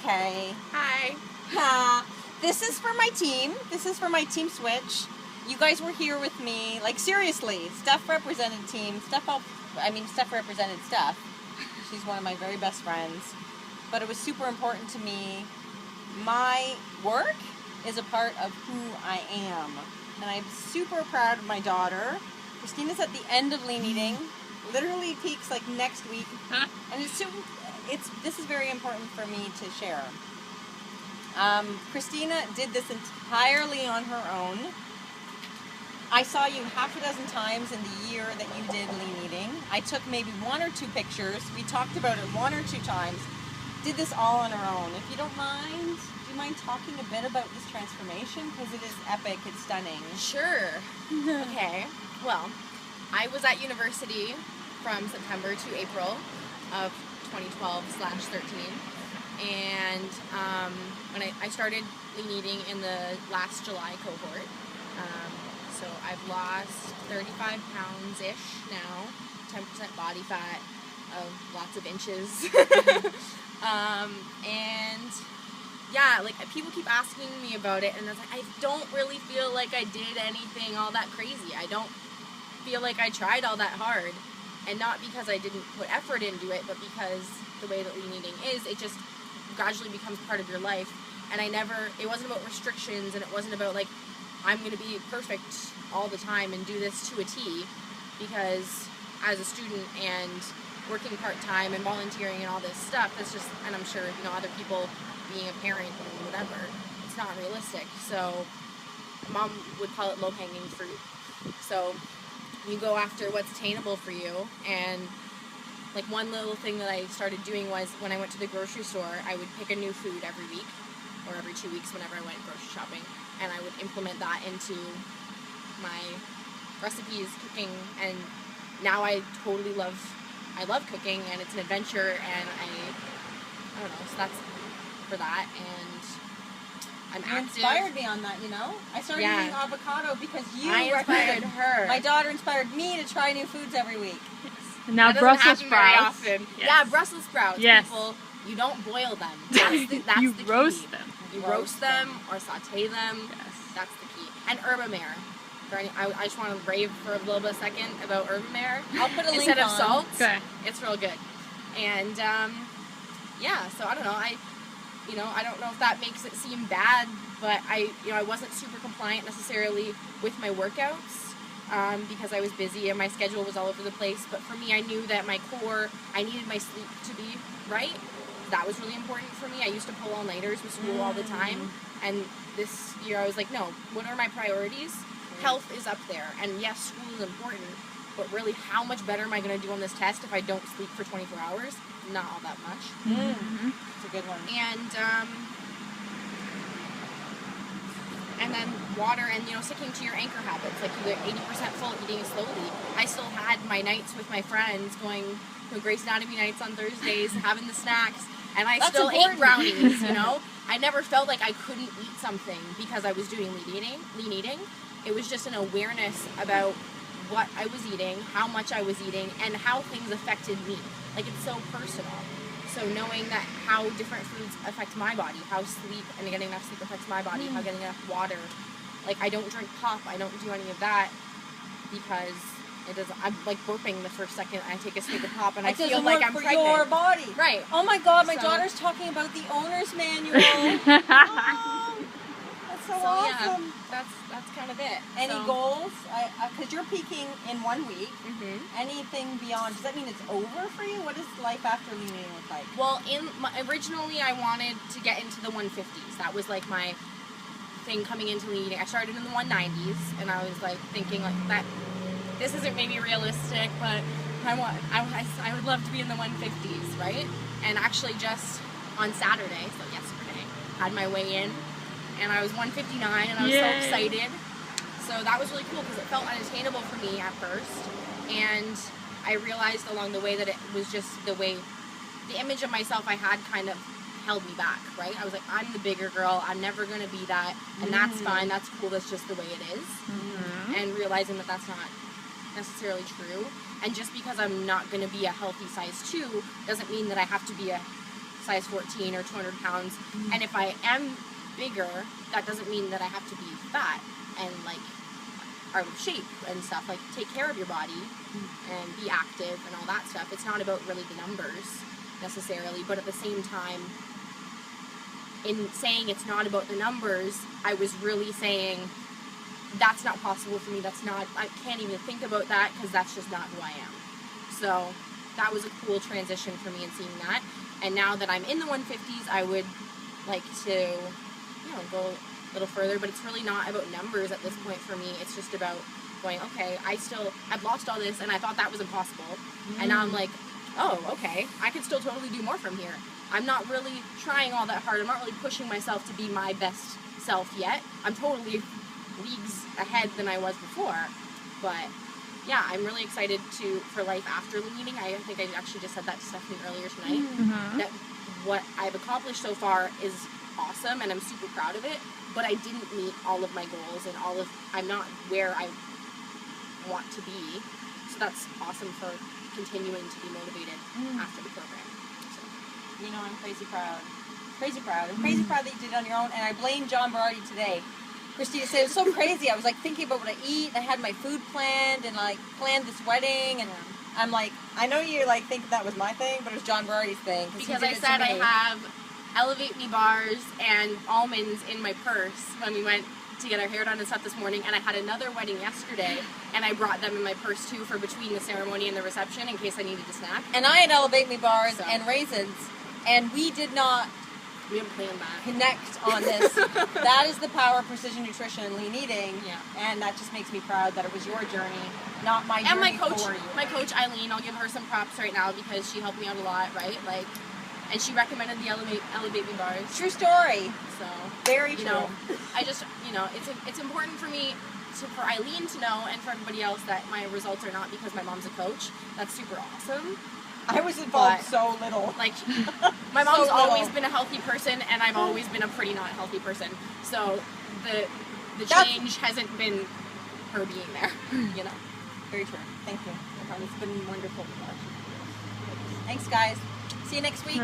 Kay. Hi. This is for my team. This is for my Team Switch. You guys were here with me. Like, seriously, Steph represented team. Steph represented Steph. She's one of my very best friends. But it was super important to me. My work is a part of who I am. And I'm super proud of my daughter. Christina's at the end of Lean Eating. Literally peaks like next week. And this is very important for me to share. Christina did this entirely on her own. I saw you half a dozen times in the year that you did Lean Eating. I took maybe 1 or 2 pictures. We talked about it 1 or 2 times. Did this all on her own. If you don't mind, do you mind talking a bit about this transformation? Because it is epic, it's stunning. Sure. Okay. Well, I was at university from September to April of 2012/13. And when I started Lean Eating in the last July cohort. So I've lost 35 pounds-ish now, 10% body fat of lots of inches. And yeah, like people keep asking me about it, and I was like, I don't really feel like I did anything all that crazy. I don't feel like I tried all that hard. And not because I didn't put effort into it, but because the way that Lean Eating is, it just gradually becomes part of your life. And it wasn't about restrictions, and it wasn't about like, I'm going to be perfect all the time and do this to a T, because as a student and working part-time and volunteering and all this stuff, that's just, and I'm sure, other people being a parent and whatever, it's not realistic. So Mom would call it low-hanging fruit. So you go after what's attainable for you, and like one little thing that I started doing was when I went to the grocery store, I would pick a new food every week or every 2 weeks whenever I went grocery shopping, and I would implement that into my recipes, cooking, and now I love cooking, and it's an adventure, and I don't know, so that's for that. And I'm active. You inspired me on that, I started eating avocado because I inspired her. My daughter inspired me to try new foods every week. Yes. And now that Brussels sprouts. Yes. Yeah, Brussels sprouts. Yes. People, you don't boil them. That's you the roast key. them. You roast them or saute them. Yes. That's the key. And Herbamare. I just want to rave for a little bit second about Herbamare. I'll put a link instead of on. salt. Okay. It's real good. And yeah, so I don't know. I don't know if that makes it seem bad, but I wasn't super compliant necessarily with my workouts because I was busy and my schedule was all over the place. But for me, I knew that my core, I needed my sleep to be right. That was really important for me. I used to pull all-nighters with school all the time. And this year I was like, no, what are my priorities? Health is up there. And yes, school is important, but really how much better am I going to do on this test if I don't sleep for 24 hours? Not all that much. Mm-hmm. It's a good one. And then water and, sticking to your anchor habits, like either 80% full, eating slowly. I still had my nights with my friends going to Grey's Anatomy nights on Thursdays, having the snacks, and I That's still important. ate brownies, I never felt like I couldn't eat something because I was doing lean eating. It was just an awareness about what I was eating, how much I was eating, and how things affected me. Like, it's so personal. So knowing that how different foods affect my body, how sleep and getting enough sleep affects my body, how getting enough water. Like, I don't drink pop, I don't do any of that because it doesn't. I'm like burping the first second I take a swig of pop, and I feel like I'm pregnant. Your body. Right. Oh my God, my daughter's talking about the owner's manual. That's so awesome. Yeah, that's kind of it. Any goals? Because you're peaking in 1 week. Mm-hmm. Anything beyond? Does that mean it's over for you? What does life after Lean Eating look like? Well, originally I wanted to get into the 150s. That was like my thing coming into Lean Eating. I started in the 190s, and I was like thinking like that. This isn't maybe realistic, but I would love to be in the 150s, right? And actually, just on Saturday, so yesterday, had my weigh in. And I was 159, and I was so excited. So that was really cool because it felt unattainable for me at first. And I realized along the way that it was just the image of myself I had kind of held me back, right? I was like, I'm the bigger girl. I'm never going to be that. And that's fine. That's cool. That's just the way it is. Mm-hmm. And realizing that that's not necessarily true. And just because I'm not going to be a healthy size 2 doesn't mean that I have to be a size 14 or 200 pounds. And if I am bigger, that doesn't mean that I have to be fat and like out of shape and stuff. Like, take care of your body and be active and all that stuff. It's not about really the numbers necessarily, but at the same time, in saying it's not about the numbers, I was really saying that's not possible for me. I can't even think about that because that's just not who I am. So that was a cool transition for me in seeing that. And now that I'm in the 150s, I would like to, go a little further, but it's really not about numbers at this point for me. It's just about going, okay, I've lost all this and I thought that was impossible. And now I'm like, oh, okay, I could still totally do more from here. I'm not really trying all that hard. I'm not really pushing myself to be my best self yet. I'm totally leagues ahead than I was before. But yeah, I'm really excited for life after the meeting. I think I actually just said that to Stephanie earlier tonight. That what I've accomplished so far is awesome and I'm super proud of it, but I didn't meet all of my goals and I'm not where I want to be. So that's awesome for continuing to be motivated after the program. So. I'm crazy proud. Crazy proud. I'm crazy proud that you did it on your own, and I blame John Berardi today. Christina said, it was so crazy. I was like thinking about what I eat, I had my food planned, and like planned this wedding, and I'm like, I know you like think that was my thing, but it was John Berardi's thing. Because I said I have Elevate Me bars and almonds in my purse when we went to get our hair done and stuff this morning, and I had another wedding yesterday, and I brought them in my purse too for between the ceremony and the reception in case I needed a snack. And I had Elevate Me bars and raisins, and we did not connect on this. That is the power of precision nutrition and lean eating, and that just makes me proud that it was your journey, not my journey. And my coach Eileen, I'll give her some props right now because she helped me out a lot, right? Like, and she recommended the Elevate Me bars. True story. So very true. I just it's important for me for Eileen to know and for everybody else that my results are not because my mom's a coach. That's super awesome. I was involved so little. Like, my mom's always been a healthy person, and I've always been a pretty not healthy person. So the change hasn't been her being there. Very true. Thank you. It's been wonderful. Thanks, guys. See you next week.